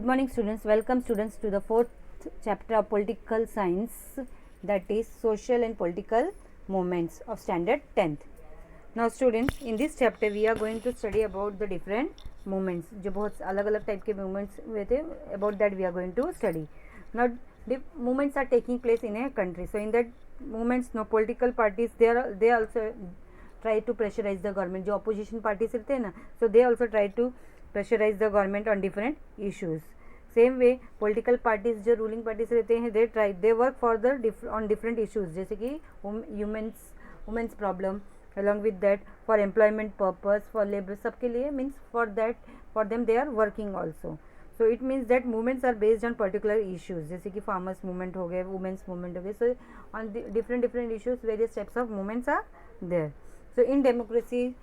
morning students, welcome students to the fourth chapter of political science, that is social and political movements of standard 10th. Now students, in this chapter we are going to study about the different movements जो बहुत अलग अलग type के movements हुए थे, about that we are going to study. Now the movements are taking place in a country, so in that movements no political parties they also try to pressurize the government. जो opposition parties रहते हैं ना, so they also try to pressurize the government on different issues. Same way political parties जो ruling parties रहते हैं they work for the on different issues, जैसे कि women's problem, along with that for employment purpose, for labor, सबके लिए means for them they are working also. So it means that movements are based on particular issues, जैसे कि farmers movement हो गए, women's movement हो गए. So on the different issues various types of movements are there. So in democracy,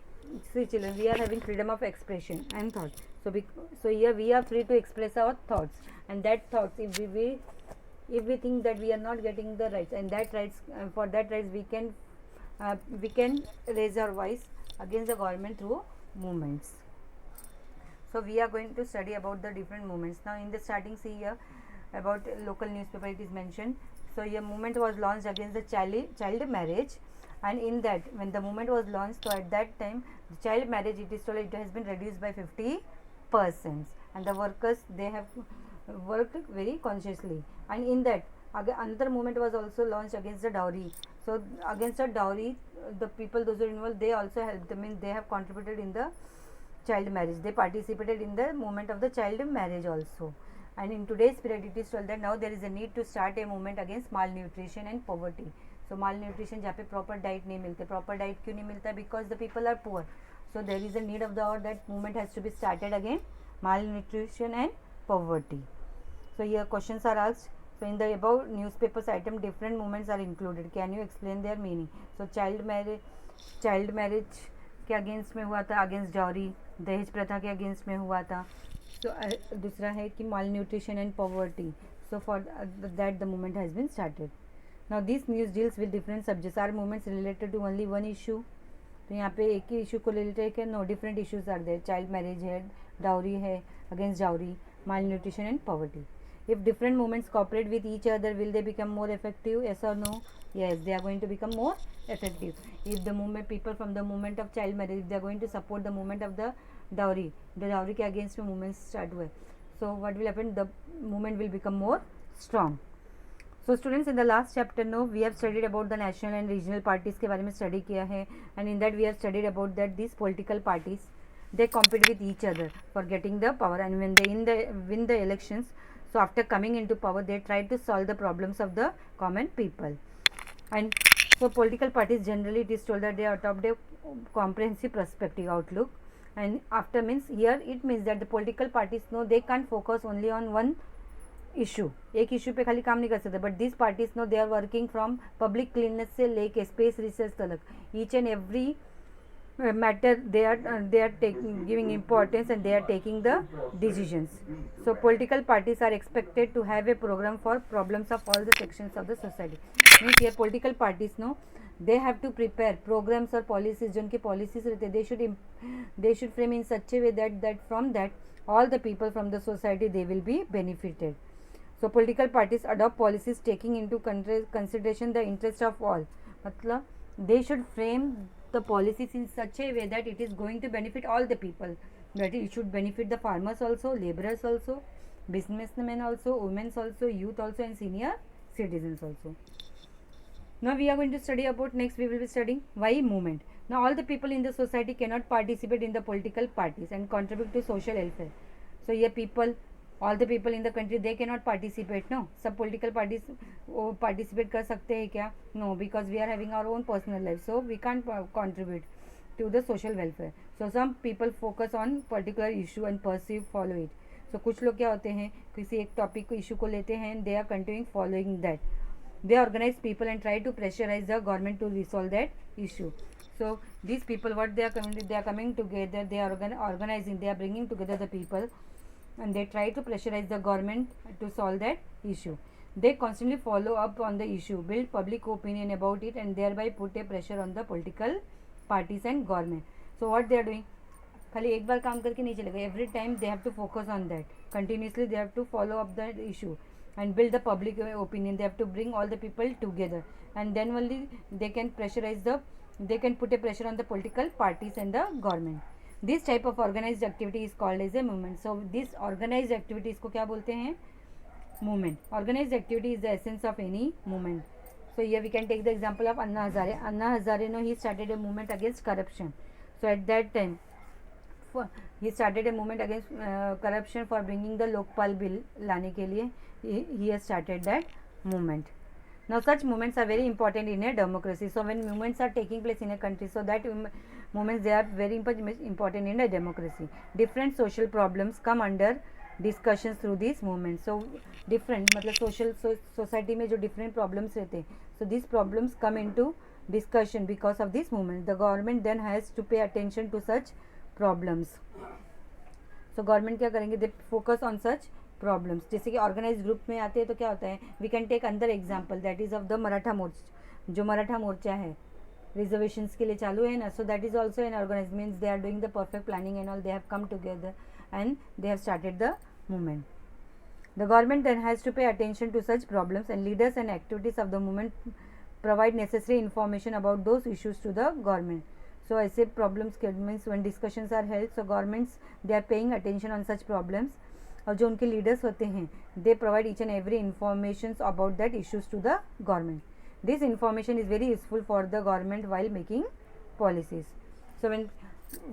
see children, we are having freedom of expression and thought. So here we are free to express our thoughts, and that thoughts, if we think that we are not getting the rights, and that rights for that rights we can raise our voice against the government through movements. So we are going to study about the different movements. Now in the starting, see here about local newspaper it is mentioned. So here movement was launched against the child marriage, and in that when the movement was launched, so at that time the child marriage, it is told it has been reduced by 50%, and the workers they have worked very consciously. And in that another movement was also launched against the dowry. So against the dowry, the people those who are involved, they also helped them, means they have contributed in the child marriage, they participated in the movement of the child marriage also. And in today's period it is told that now there is a need to start a movement against malnutrition and poverty. So malnutrition, जहाँ पे proper diet नहीं मिलते, proper diet क्यों नहीं मिलता, because the people are poor. So there is a need of the hour that movement has to be started against malnutrition and poverty. So here questions are asked. So in the above newspapers item, different movements are included. Can you explain their meaning? So child marriage के against में हुआ था, against dowry, दहेज प्रथा के against में हुआ था. सो दूसरा है कि malnutrition and poverty. So for that the movement has been started. Now this news deals with different subjects. Are movements related to only one issue? तो यहाँ पे एक ही इशू को रिलेटेड है. No, different issues are there. Child marriage है, dowry है, against dowry, malnutrition and poverty. If different movements cooperate with each other, will they become more effective? Yes or no? Yes, they are going to become more effective. If the movement, people from the movement of child marriage, they are going to support the movement of the dowry के against में movements start हुए. So what will happen? The movement will become more strong. So students, in the last chapter now we have studied about the national and regional parties के बारे में study किया है, and in that we have studied about that these political parties they compete with each other for getting the power, and when they win the elections, so after coming into power they try to solve the problems of the common people. And so political parties generally it is told that they adopt a comprehensive perspective outlook, and after means here it means that the political parties know they can't focus only on one issue. एक issue पे खाली काम नहीं कर सकते, but these parties know they are working from public cleanness से लेके space research तक, each and every matter they are giving importance, and they are taking the decisions. So political parties are expected to have a program for problems of all the sections of the society. Means here political parties know they have to prepare programs or policies. जो उनकी policies रहते, they should frame in such a way that from that all the people from the society they will be benefited. So political parties adopt policies taking into consideration the interest of all. मतलब they should frame the policies in such a way that it is going to benefit all the people, that it should benefit the farmers also, laborers also, businessmen also, women also, youth also, and senior citizens also. Now we are going to study about, next we will be studying why movement. Now all the people in the society cannot participate in the political parties and contribute to social welfare. So here all the people in the country they cannot participate. No, सब political parties participate कर सकते हैं क्या? No, because we are having our own personal life, so we can't contribute to the social welfare. So some people focus on particular issue and follow it. So कुछ लोग क्या होते हैं, किसी एक टॉपिक को इशू को लेते हैं, they are continuing following that. They organize people and try to pressurize the government to resolve that issue. So these people, what they are coming together, they are organizing, they are bringing together the people, and they try to pressurize the government to solve that issue. They constantly follow up on the issue, build public opinion about it, and thereby put a pressure on the political parties and government. So what they are doing, खाली एक बार काम करके नहीं चलेगा, every time they have to focus on that, continuously they have to follow up that issue and build the public opinion. They have to bring all the people together, and then only they can they can put a pressure on the political parties and the government. This type of organized activity is called as a movement. So this organized activity इसको क्या बोलते हैं? Movement. Organized activity is the essence of any movement. So here we can take the example of Anna Hazare. Anna Hazare, no, he started a movement against corruption. So at that time he started a movement against corruption for bringing the Lokpal bill लाने के लिए he has started that movement. Now such movements are very important in a democracy. So when movements are taking place in a country, so that movements, they are very important in a democracy. Different social problems come under discussions through these movements. So different मतलब social society में जो different problems रहते हैं, so these problems come into discussion because of this movement. The government then has to pay attention to such problems. So government क्या करेंगे? They focus on such problems. जैसे कि organise group में आते हैं तो क्या होता है, we can take another example that is of the Maratha Morcha. जो मराठा मोर्चा है रिजर्वेशंस के लिए चालू है ना, so that is also an organise, means they are doing the perfect planning and all, they have come together and they have started the movement. The government then has to pay attention to such problems and leaders and activities of the movement provide necessary information about those issues to the government. So ऐसे problems के means when discussions are held, so governments they are paying attention on such problems, और जो उनके leaders होते हैं they provide each and every information about that issues to the government. This information is very useful for the government while making policies. So when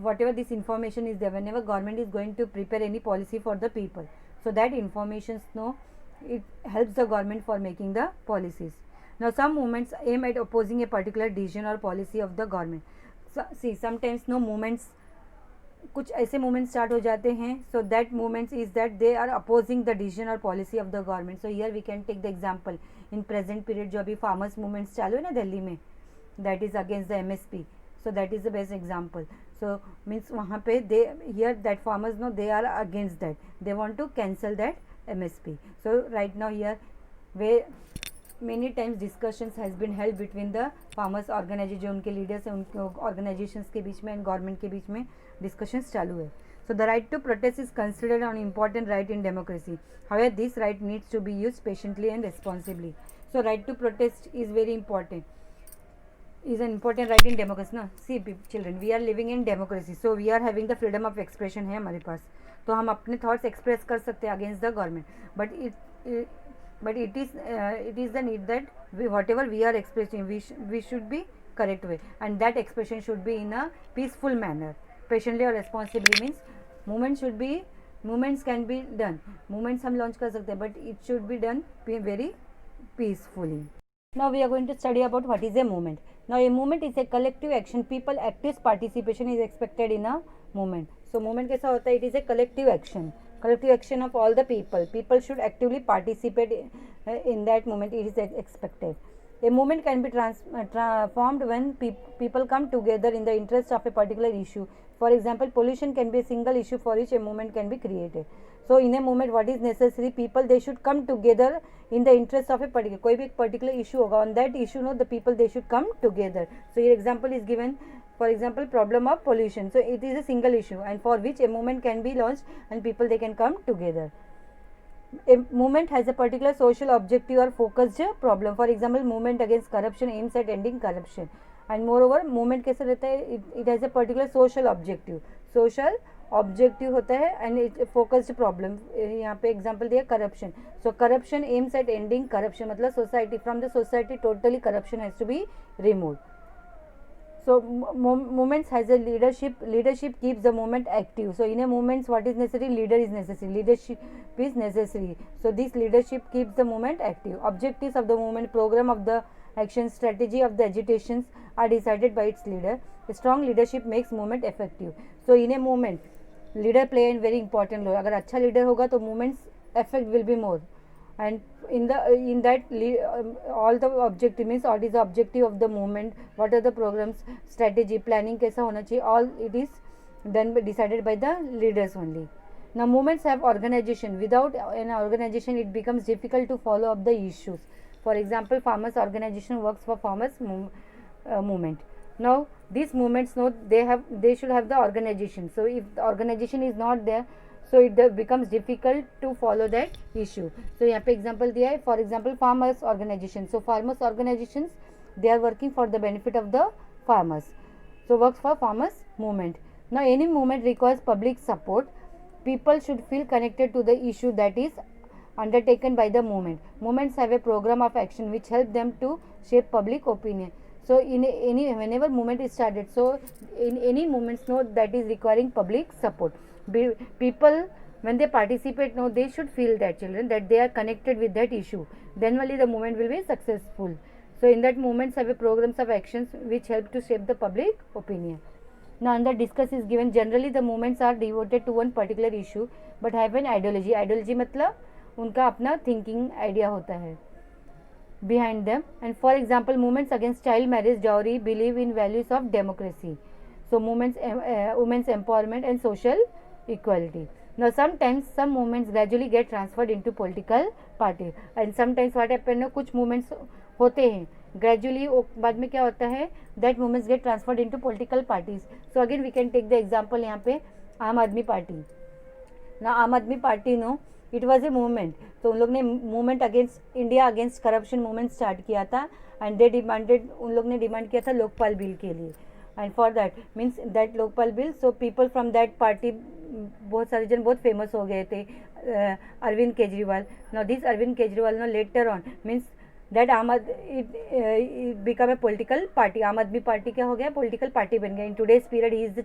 whatever this information is there, whenever government is going to prepare any policy for the people, so that information, no, it helps the government for making the policies. Now some movements aim at opposing a particular decision or policy of the government. So see, sometimes no movements, कुछ ऐसे movement start हो जाते हैं, so that movements is that they are opposing the decision और policy of the government. So here we can take the example in present period जो अभी farmers movements चालू है ना दिल्ली में, that is against the MSP. So that is the best example. So means वहाँ पे they hear that farmers no they are against that, they want to cancel that MSP. So right now here way many times discussions has been held between the farmers organization, जो उनके leaders हैं उनके organisations के बीच में and government के बीच में discussions चालू है. So the right to protest is considered an important right in democracy. However, this right needs to be used patiently and responsibly. So right to protest is very important, is an important right in democracy. ना see children, we are living in democracy, so we are having the freedom of expression है हमारे पास, तो हम अपने thoughts express कर सकते हैं against the government, but it is the need that whatever we are expressing, we should be correct way, and that expression should be in a peaceful manner. Patiently or responsibly means movements can be done, movements हम launch कर सकते हैं, but it should be done very peacefully. Now we are going to study about what is a movement. Now a movement is a collective action. People active participation is expected in a movement. So movement कैसा होता है? It is a collective action of all the people. People should actively participate in that movement. It is expected. A movement can be formed when people come together in the interest of a particular issue. For example, pollution can be a single issue for which a movement can be created. So in a movement, what is necessary? People, they should come together in the interest of a particular, कोई भी एक particular issue होगा, on that issue, no, the people, they should come together. So here example is given, for example, problem of pollution. So it is a single issue and for which a movement can be launched and people, they can come together. A movement has a particular social objective or focused problem. For example, movement against corruption aims at ending corruption. And moreover, movement कैसे रहता है? It has a particular social objective. Social objective होता है and it focused problem. यहाँ पे example दिया corruption. So corruption aims at ending corruption. मतलब society, from the society totally corruption has to be removed. So movements has a leadership. Leadership keeps the movement active. So in a movement, what is necessary? Leader is necessary. Leadership is necessary. So this leadership keeps the movement active. Objectives of the movement, program of the action, strategy of the agitations are decided by its leader. A strong leadership makes movement effective. So in a movement, leader play a very important role. अगर अच्छा leader होगा तो movements effect will be more. And in that all the objective means what is the objective of the movement, what are the programs, strategy, planning कैसा होना चाहिए, all it is done decided by the leaders only. Now movements have organization. Without an organization, it becomes difficult to follow up the issues. For example, farmers organization works for farmers movement. Now these movements know they should have the organization. So if the organization is not there, so it becomes difficult to follow that issue. So यहाँ पे example दिया है, for example farmers organization. So farmers organizations, they are working for the benefit of the farmers, so works for farmers movement. Now any movement requires public support. People should feel connected to the issue that is undertaken by the movement. Movements have a program of action which help them to shape public opinion. So in any whenever movement is started, so in any movements no that is requiring public support, people when they participate, no, they should feel that children that they are connected with that issue, then only the movement will be successful. So in that movements have a programs of actions which help to shape the public opinion. Now under discuss is given, generally the movements are devoted to one particular issue but have an ideology. Ideology मतलब उनका अपना thinking idea होता है behind them. And for example, movements against child marriage, dowry, believe in values of democracy. So movements, women's empowerment and social equality. Now sometimes some movements gradually get transferred into political party, and sometimes what happen, कुछ movements होते हैं gradually, बाद में क्या होता है, that movements get transferred into political parties. So again we can take the example यहाँ पे आम Aadmi party. Now Aam Aadmi Party know it was a movement, तो उन लोग ने movement against India against corruption movement start किया था, एंड दे डिमांडेड, उन लोग ने डिमांड किया था लोकपाल बिल के लिए, and for that means that Lokpal bill, so people from that party, बहुत सारे जन बहुत फेमस हो गए थे, Arvind Kejriwal. Now this Arvind Kejriwal no later on means that it become a political party. Aam Aadmi party क्या हो गया, पोलिटिकल पार्टी बन गया. In today's period he is the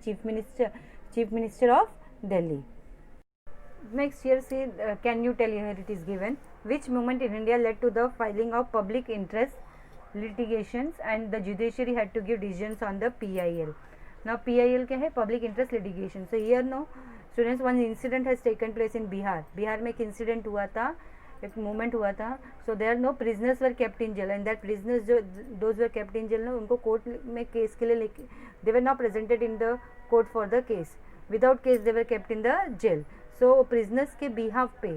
chief minister of Delhi. Next here see, can you tell, here it is given, which movement in India led to the filing of public interest litigations and the judiciary had to give decisions on the PIL. Now PIL क्या है, public interest litigation. So here no students, one incident has taken place in Bihar. Bihar में एक incident हुआ था, एक movement हुआ था. So there no prisoners were kept in jail, and that prisoners जो those were kept in jail ना, उनको कोर्ट में केस के लिए लेके, they were not presented in the court for the case. Without case they were kept in the jail. So prisoners के behalf पे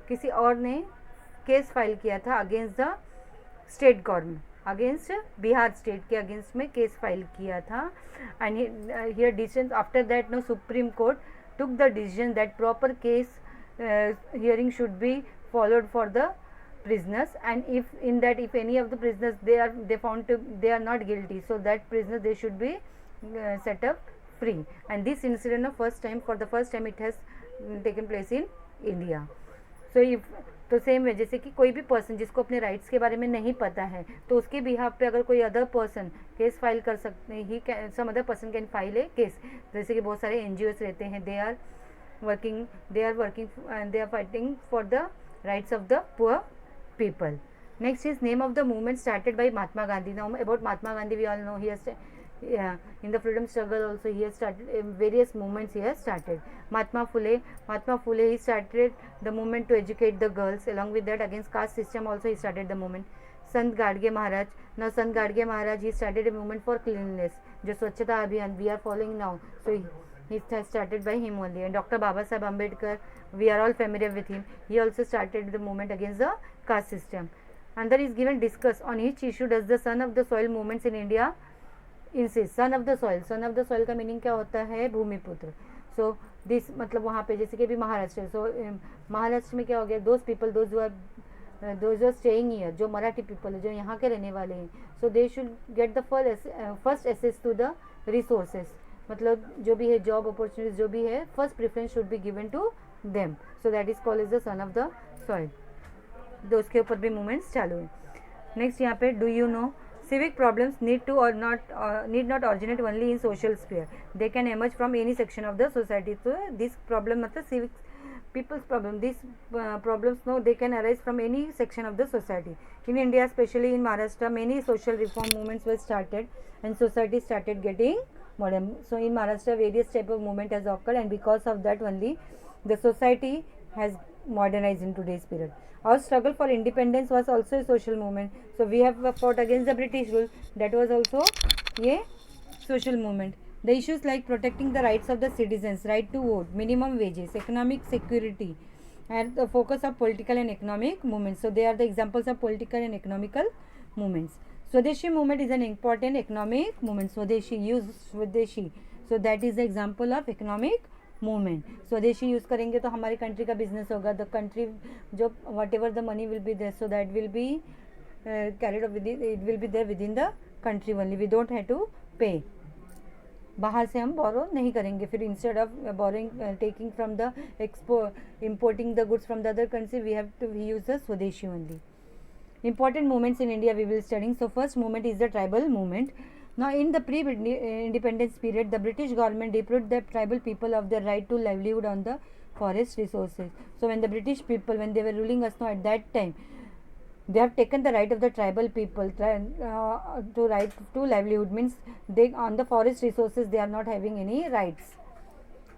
किसी और ने केस फाइल किया था against the state government, against Bihar state के अगेंस्ट में केस फाइल किया था. And here decision after that no Supreme Court took the decision that proper case hearing should be followed for the prisoners, and if any of the prisoners they found to they are not guilty, so that prisoners they should be set up free. And this incident of for the first time it has taken place in India. So if तो same है जैसे कि कोई भी person जिसको अपने rights के बारे में नहीं पता है, तो उसके बिहाफ पे अगर कोई अदर पर्सन केस फाइल कर सकते हैं, he some other person can file a case. जैसे कि बहुत सारे NGOs रहते हैं, they are working and they are fighting for the rights of the poor people. Next is name of the movement started by Mahatma Gandhi. Now about Mahatma Gandhi we all know, he has in the freedom struggle also he has started various movements he has started. Mahatma Phule he started the movement to educate the girls. Along with that against caste system also he started the movement. Sant Gadge Maharaj, now Sant Gadge Maharaj he started a movement for cleanliness, जो स्वच्छता अभियान we are following now, so he has started by him only. And Dr. Baba Saheb Ambedkar, we are all familiar with him, he also started the movement against the caste system. And there is given discuss on each issue does the son of the soil movements in India insist. son of the soil का meaning क्या होता है, भूमिपुत्र. So this मतलब वहाँ पे जैसे कि अभी महाराष्ट्र, सो महाराष्ट्र में क्या हो गया, those people those are staying here, जो मराठी पीपल है, जो यहाँ के रहने वाले हैं, so they should get the first access to the resources, मतलब जो भी है जॉब अपॉर्चुनिटीज जो भी है, first preference should be given to them. So that is called as the son of the soil. तो उसके ऊपर भी मूवमेंट्स चालू है. नेक्स्ट यहाँ पे do you know civic problems need not originate only in social sphere, they can emerge from any section of the society. So this problem मतलब civic people's problem, these problems no they can arise from any section of the society. In India, especially in Maharashtra, many social reform movements were started and society started getting modern. So in Maharashtra various type of movement has occurred, and because of that only the society has modernized in today's period. Our struggle for independence was also a social movement. So we have fought against the British rule, that was also a social movement. The issues like protecting the rights of the citizens, right to vote, minimum wages, economic security, and the focus of political and economic movements. So they are the examples of political and economical movements. Swadeshi movement is an important economic movement. Swadeshi, use Swadeshi. So that is the example of economic movement. Swadeshi use करेंगे तो हमारी country का business होगा. The country जो whatever the money will be there, so that will be carried off with it will be there within the country only. We don't have to pay. बाहर से हम borrow नहीं करेंगे. फिर instead of borrowing taking from the importing the goods from the other country, we have to use the Swadeshi only. Important movements in India we will studying. So first movement is the tribal movement. Now in the pre-independence period, the British government deprived the tribal people of their right to livelihood on the forest resources. So when the British people, when they were ruling us now at that time, they have taken the right of the tribal people to right to livelihood, means they on the forest resources they are not having any rights.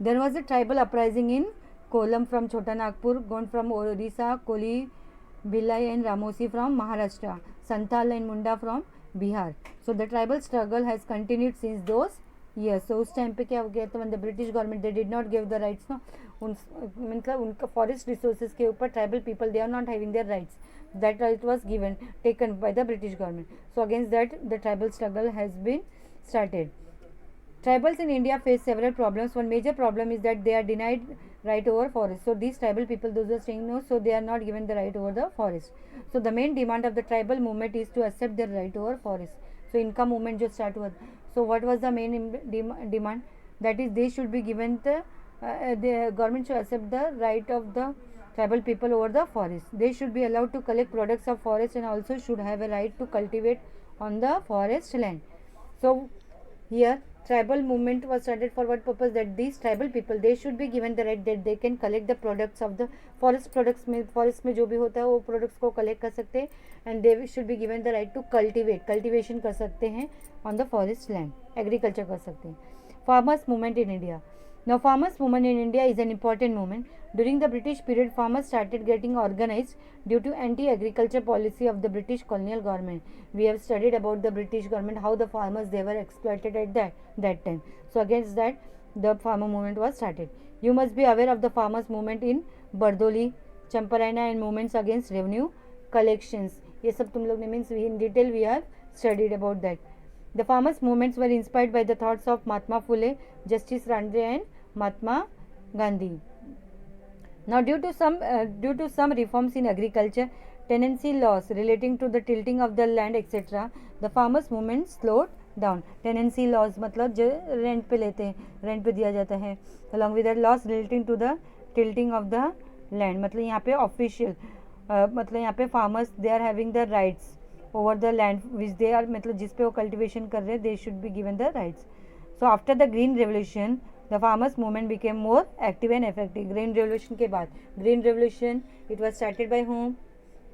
There was a tribal uprising in Kollam from Chota Nagpur, Gond from Orissa, Koli, Bhilai and Ramosi from Maharashtra, Santhal and Munda from Bihar. So the tribal struggle has continued since those years. So उस time पे क्या हो गया था, when the British government they did not give the rights, no, मतलब उनका forest resources के ऊपर tribal people they are not having their rights. That right was given, taken by the British government. So against that the tribal struggle has been started. Tribals in India face several problems. One major problem is that they are denied right over forest. So these tribal people, those are saying no, so they are not given the right over the forest. So the main demand of the tribal movement is to accept their right over forest. So इनका movement जो start हुआ. So what was the main demand? That is they should be given the government should accept the right of the tribal people over the forest. They should be allowed to collect products of forest and also should have a right to cultivate on the forest land. So here tribal movement was started for what purpose? That these tribal people they should be given the right that they can collect the products of the forest. Products में forest में जो भी होता है वो products को collect कर सकते हैं and they should be given the right to cultivate, cultivation कर सकते हैं on the forest land, agriculture कर सकते हैं. Farmers movement in India. Now farmers movement in India is an important movement. During the British period, farmers started getting organized due to anti-agriculture policy of the British colonial government. We have studied about the British government, how the farmers they were exploited at that time. So against that, the farmer movement was started. You must be aware of the farmers movement in Bardoli, Champaraina and movements against revenue collections. ये सब तुम लोग ने means in detail we have studied about that. The farmers movements were inspired by the thoughts of Mahatma Phule, Justice Randre and Mahatma Gandhi. Now due to some reforms in agriculture, tenancy laws relating to the tilting of the land etc., the farmers movement slowed down. Tenancy laws मतलब जो rent पे लेते हैं, rent पे दिया जाता है. Along with that laws relating to the tilting of the land, मतलब यहाँ पे official मतलब यहाँ पे farmers they are having the rights over the land which they are मतलब जिस पे वो cultivation कर रहे हैं, they should be given the rights. So after the green revolution, the farmers movement became more active and effective. Green revolution के बाद, green revolution it was started by whom?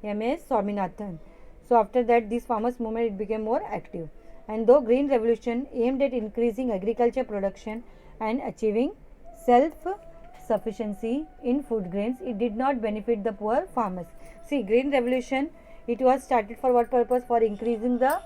M.S. Swaminathan. So after that this farmers movement it became more active. And though green revolution aimed at increasing agriculture production and achieving self-sufficiency in food grains, it did not benefit the poor farmers. See, green revolution it was started for what purpose? For increasing the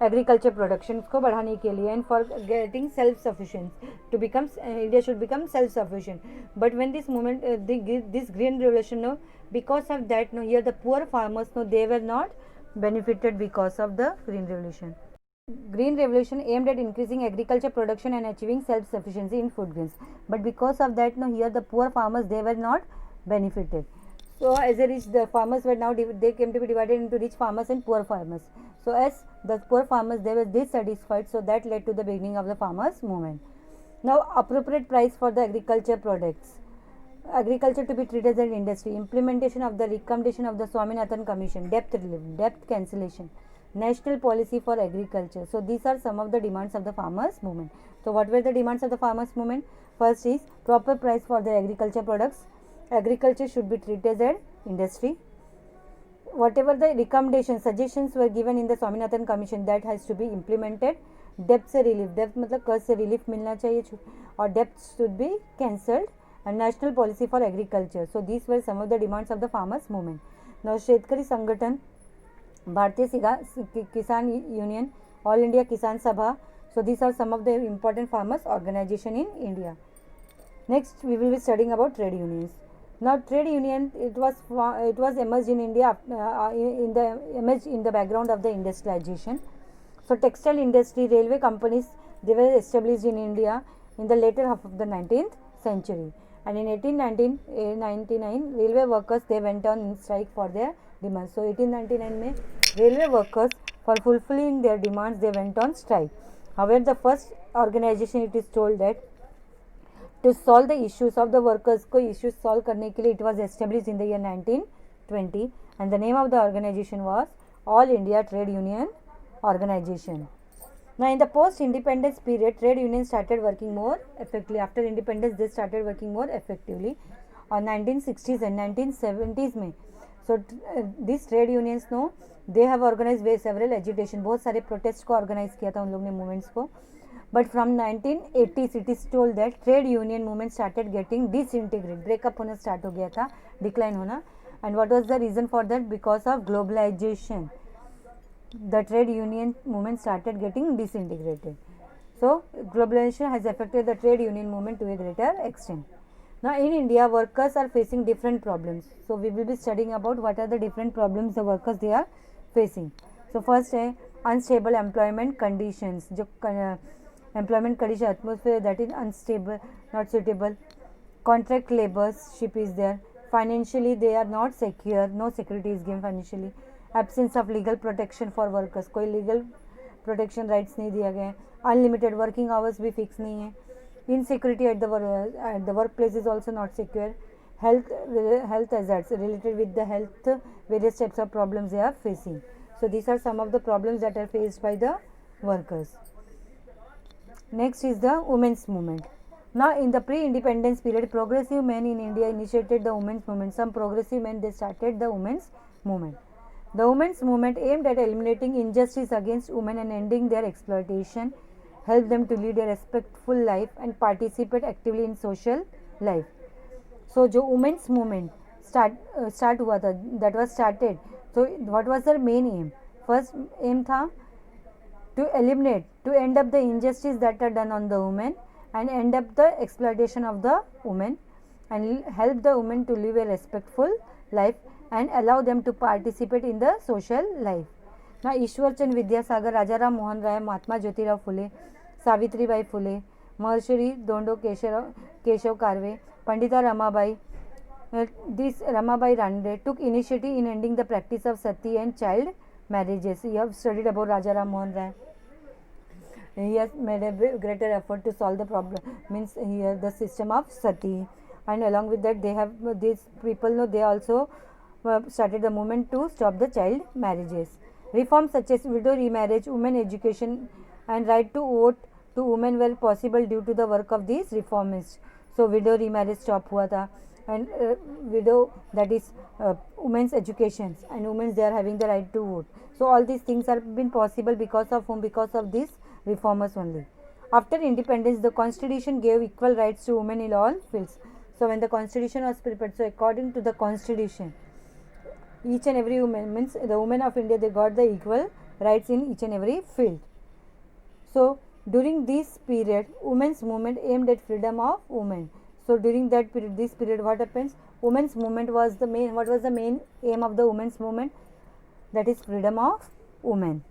agriculture production को बढ़ाने के लिए and for getting self-sufficient to become India should become self-sufficient. But when this movement this green revolution no, because of that no, here the poor farmers no, they were not benefited because of the green revolution. Green revolution aimed at increasing agriculture production and achieving self-sufficiency in food grains. But because of that no, here the poor farmers they were not benefited. So as a rich, the farmers were now they came to be divided into rich farmers and poor farmers. So as the poor farmers they were dissatisfied, so that led to the beginning of the farmers movement. Now appropriate price for the agriculture products. Agriculture to be treated as an industry. Implementation of the recommendation of the Swaminathan Commission. Debt relief, debt cancellation. National policy for agriculture. So these are some of the demands of the farmers movement. So what were the demands of the farmers movement? First is proper price for the agriculture products. Agriculture should be treated as an industry. Whatever the recommendations, suggestions were given in the Swaminathan Commission, that has to be implemented. Debt से relief, debt मतलब कर्ज से relief मिलना चाहिए और debt should be cancelled. And national policy for agriculture. So these were some of the demands of the farmers movement. Now शेतकरी संगठन, भारतीय किसान यूनियन, ऑल इंडिया किसान सभा. So these are some of the important farmers organization in India. Next we will be studying about trade unions. Now trade union it was emerged in India emerged in the background of the industrialization. So textile industry, railway companies, they were established in India in the later half of the 19th century. And in 1899 railway workers, they went on strike for their demands. So 1899 में railway workers, for fulfilling their demands, they went on strike. However, the first organization, it is told that to solve the issues of the workers को issues solve करने के लिए it was established in the year 1920 and the name of the organization was All India Trade Union Organization. Now in the post independence period, trade unions started working more effectively. After independence, they started working more effectively on 1960s and 1970s में. So these trade unions no, they have organized several agitation, बहुत सारे protest को organize किया था उन लोग ने movements को. But from 1980s it is told that trade union movement started getting disintegrated, breakup होना start हो गया था, decline होना. And what was the reason for that? Because of globalization, the trade union movement started getting disintegrated. So globalization has affected the trade union movement to a greater extent. Now in India, workers are facing different problems. So we will be studying about what are the different problems the workers they are facing. So first है unstable employment conditions. जो employment condition atmosphere that is unstable, not suitable. Contract laborship is there. Financially they are not secure, no security is given financially. Absence of legal protection for workers, कोई legal protection rights नहीं दिया गया है. Unlimited working hours भी fix नहीं है. Insecurity at the workplace is also not secure. Health hazards related with the health, various types of problems they are facing. So these are some of the problems that are faced by the workers. Next is the women's movement. Now in the pre-independence period, progressive men in India initiated the women's movement. Some progressive men, they started the women's movement. The women's movement aimed at eliminating injustice against women and ending their exploitation, help them to lead a respectful life and participate actively in social life. So जो women's movement start हुआ था, that was started. So what was their main aim? First aim था to eliminate, to end up the injustice that are done on the women and end up the exploitation of the women and help the women to live a respectful life and allow them to participate in the social life. Now Ishwar Chand Vidyasagar, Rajaram Mohan Rai, Mahatma Jyotirao Phule, Savitribai Phule, Mahashri Dondo Keshav Karve, Pandita Ramabai, this Ramabai Rande took initiative in ending the practice of sati and child marriages. You have studied about Rajaram Mohan Rai. He has made a greater effort to solve the problem, means here the system of sati, and along with that they have these people know they also started the movement to stop the child marriages. Reforms such as widow remarriage, women education and right to vote to women were possible due to the work of these reformists. So widow remarriage stop हुआ था and widow, that is women's education, and women they are having the right to vote. So all these things are been possible because of whom? Because of these reformers only. After independence, the constitution gave equal rights to women in all fields. So when the constitution was prepared, so according to the constitution, each and every woman, means the women of India, they got the equal rights in each and every field. So during this period, women's movement aimed at freedom of women. So during that period, this period, what happens? Women's movement was the main. What was the main aim of the women's movement? That is freedom of women.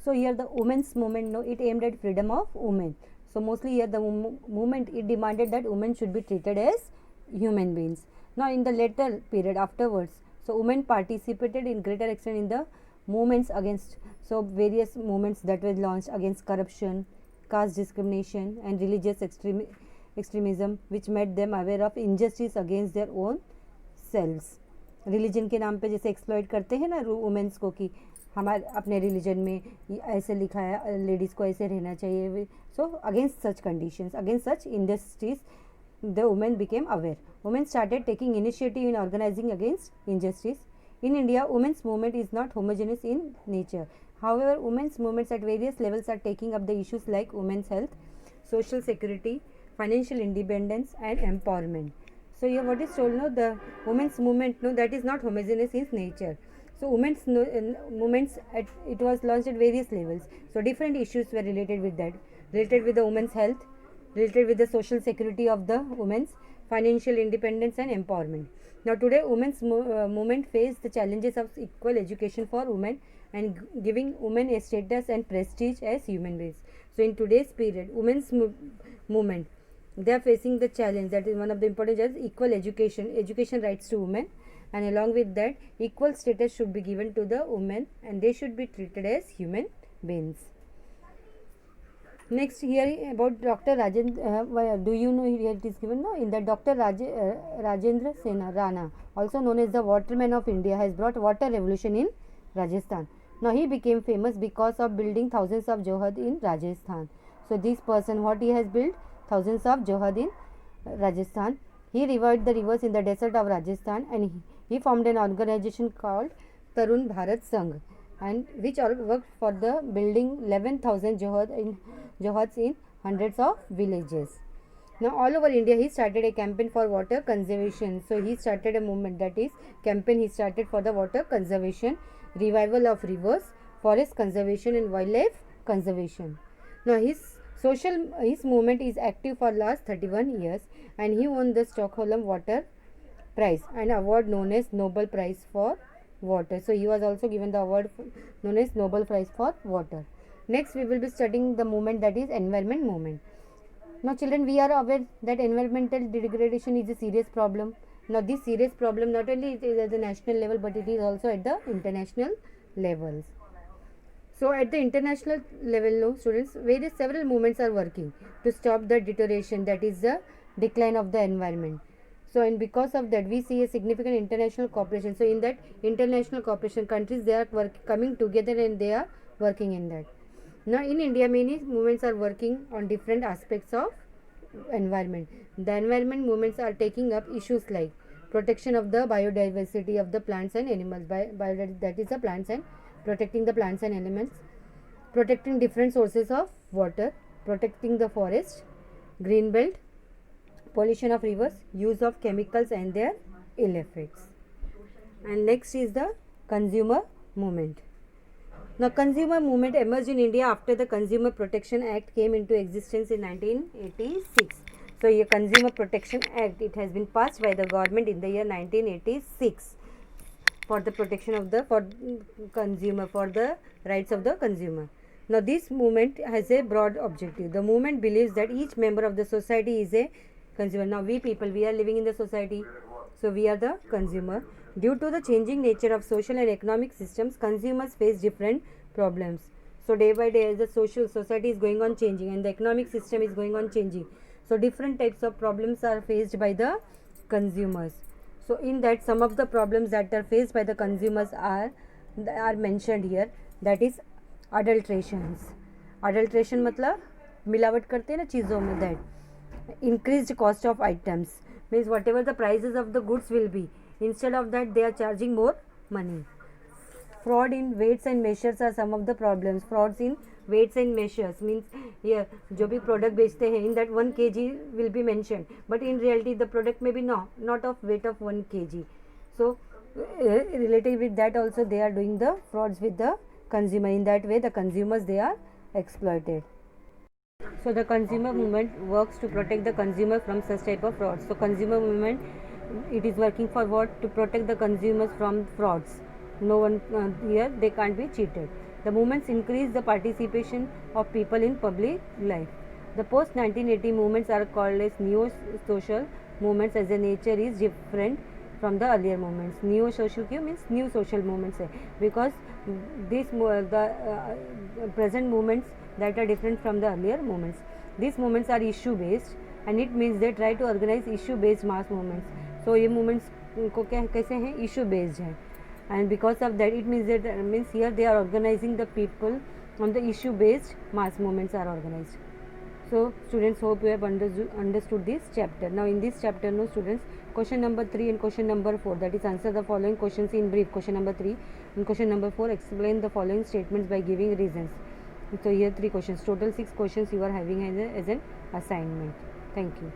So here the women's movement, no, it aimed at freedom of women. So mostly here the movement, it demanded that women should be treated as human beings. Now in the later period afterwards, so women participated in greater extent in the movements against, so various movements that were launched against corruption, caste discrimination and religious extremism, which made them aware of injustice against their own selves. Religion के नाम पे जैसे exploit करते हैं ना women's को कि हमारे अपने रिलीजन में ऐसे लिखा है लेडीज़ को ऐसे रहना चाहिए. So against such conditions, against such injustice, the women became aware. Women started taking initiative in organising against injustice. In India, women's movement is not homogeneous in nature. However, women's movements at various levels are taking up the issues like women's health, social security, financial independence and empowerment. So here what is told now, the women's movement, no, that is not homogeneous in nature. So women's movements, it was launched at various levels. So different issues were related with that, related with the women's health, related with the social security of the women's, financial independence and empowerment. Now today women's movement face the challenges of equal education for women, and giving women a status and prestige as human beings. So in today's period, women's movement, they are facing the challenge, that is one of the important challenges, equal education rights to women, and along with that equal status should be given to the women and they should be treated as human beings. Next, here about Dr. Rajendra, do you know here it is given? No, in that Dr. Rajendra Sena Rana, also known as the waterman of India, has brought water revolution in Rajasthan. Now he became famous because of building thousands of johad in Rajasthan. So this person, what he has built? Thousands of johad in Rajasthan. He revived the rivers in the desert of Rajasthan, and he formed an organization called Tarun Bharat Sangh, and which worked for the building 11,000 johads in hundreds of villages. Now all over India he started a campaign for water conservation. So he started a movement, that is campaign he started for the water conservation, revival of rivers, forest conservation and wildlife conservation. Now his movement is active for last 31 years, and he won the Stockholm Water Prize, an award known as Nobel Prize for Water. So he was also given the award known as Nobel Prize for Water. Next we will be studying the movement, that is environment movement. Now children, we are aware that environmental degradation is a serious problem. Now this serious problem not only it is at the national level, but it is also at the international levels. So at the international level now students, several movements are working to stop the deterioration, that is the decline of the environment. So and because of that we see a significant international cooperation. So in that international cooperation, countries they are coming together and they are working in that. Now in India many movements are working on different aspects of environment. The environment movements are taking up issues like protection of the biodiversity of the plants and animals, that is the plants and protecting the plants and elements, protecting different sources of water, protecting the forest, green belt, pollution of rivers, use of chemicals and their ill effects. And next is the consumer movement. Now consumer movement emerged in India after the Consumer Protection Act came into existence in 1986. So a Consumer Protection Act, it has been passed by the government in the year 1986 for the protection of the consumer, for the rights of the consumer. Now this movement has a broad objective. The movement believes that each member of the society is a consumer. Now we people, we are living in the society, so we are the consumer. Due to the changing nature of social and economic systems, consumers face different problems. So day by day as the society is going on changing and the economic system is going on changing, so different types of problems are faced by the consumers. So in that some of the problems that are faced by the consumers are mentioned here, that is adulterations. Adulteration मतलब मिलावट करते हैं ना चीज़ों में, that increased cost of items, means whatever the prices of the goods will be, instead of that they are charging more money. Fraud in weights and measures are some of the problems. Frauds in weights and measures means here जो भी product बेचते हैं, in that 1 kg will be mentioned, but in reality the product may be not of weight of 1 kg. So related with that also they are doing the frauds with the consumer. In that way the consumers they are exploited. So the consumer movement works to protect the consumer from such type of frauds. So consumer movement, it is working for what? To protect the consumers from frauds. No one here they can't be cheated. The movements increase the participation of people in public life. The post 1980 movements are called as neo-social movements, as the nature is different from the earlier movements. Neo-social means new social movements hai, because these present movements that are different from the earlier movements. These movements are issue based, and it means they try to organize issue based mass movements. So ये movements को कैसे हैं? Issue based है, and because of that it means that here they are organizing the people on the issue based mass movements are organized. So students, hope you have understood this chapter. Now in this chapter no students, question number 3 and question number 4, that is answer the following questions in brief. Question number 3 and question number 4, explain the following statements by giving reasons. So here 3 questions, total 6 questions you are having as an assignment. Thank you.